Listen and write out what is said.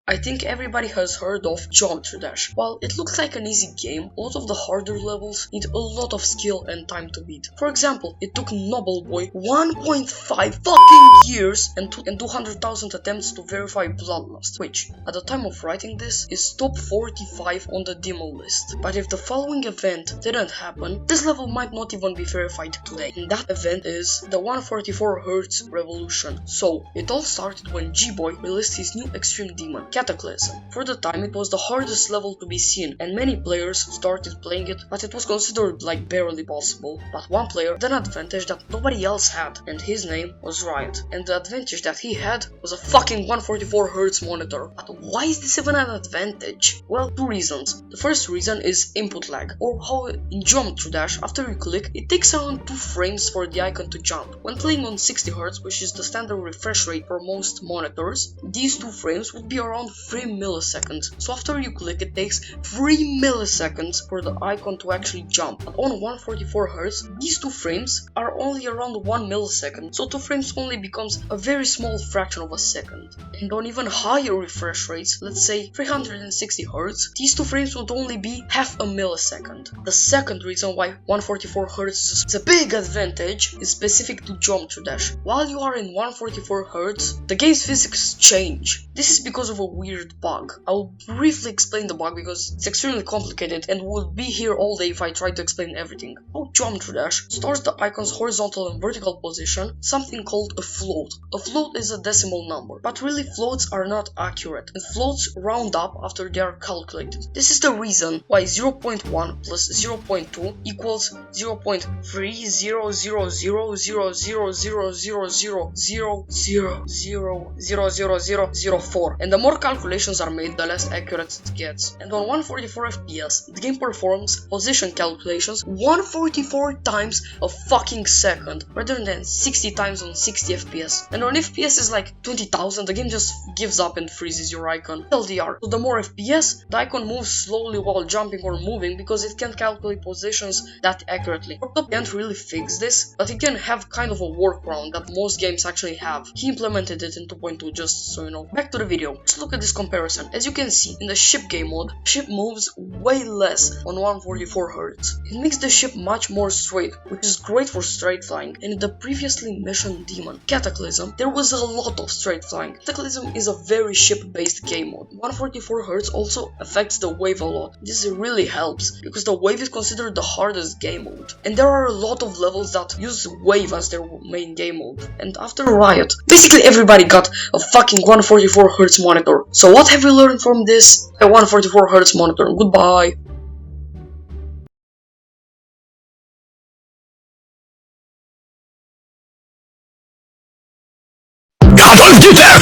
I think everybody has heard of Geometry Dash. While it looks like an easy game, a lot of the harder levels need a lot of skill and time to beat. For example, it took Noble Boy 1.5 fucking years and 200,000 attempts to verify Bloodlust, which, at the time of writing this, is top 45 on the demo list. But if the following event didn't happen, this level might not even be verified today. And that event is the 144Hz revolution. So, it all started when G-Boy released his new extreme demon, Cataclysm. For the time, it was the hardest level to be seen, and many players started playing it, but it was considered like barely possible. But one player had an advantage that nobody else had, and his name was Riot. And the advantage that he had was a fucking 144Hz monitor. But why is this even an advantage? Well, two reasons. The first reason is input lag, or how in Geometry Dash, after you click, it takes around 2 frames for the icon to jump. When playing on 60Hz, which is the standard refresh rate for most monitors, these 2 frames would be around 3 milliseconds. So after you click, it takes 3 milliseconds for the icon to actually jump. But on 144Hz, these 2 frames are only around 1 millisecond. So 2 frames only becomes a very small fraction of a second. And on even higher refresh rates, let's say 360Hz, these 2 frames would only be half a millisecond. The second reason why 144Hz is a big advantage is specific to Geometry Dash. While you are in 144Hz, the game's physics change. This is because of a weird bug. I'll briefly explain the bug because it's extremely complicated and would be here all day if I tried to explain everything. How Geometry Dash stores the icon's horizontal and vertical position, something called a float. A float is a decimal number, but really floats are not accurate, and floats round up after they are calculated. This is the reason why 0.1 plus 0.2 equals 0.300000000000004, and the more calculations are made, the less accurate it gets. And on 144 FPS, the game performs position calculations 144 times a fucking second, rather than 60 times on 60 FPS. And on FPS is like 20,000, the game just gives up and freezes your icon. LDR. So the more FPS, the icon moves slowly while jumping or moving because it can't calculate positions that accurately. Top can't really fix this, but it can have kind of a workaround that most games actually have. He implemented it in 2.2, just so you know. Back to the video. Let's look at this comparison. As you can see, in the ship game mode, ship moves way less on 144Hz. It makes the ship much more straight, which is great for straight flying. And in the previously mentioned demon, Cataclysm, there was a lot of straight flying. Cataclysm is a very ship-based game mode. 144Hz also affects the wave a lot. This really helps, because the wave is considered the hardest game mode. And there are a lot of levels that use wave as their main game mode. And after Riot, basically everybody got a fucking 144Hz monitor. So what have we learned from this? A 144Hz monitor. Goodbye.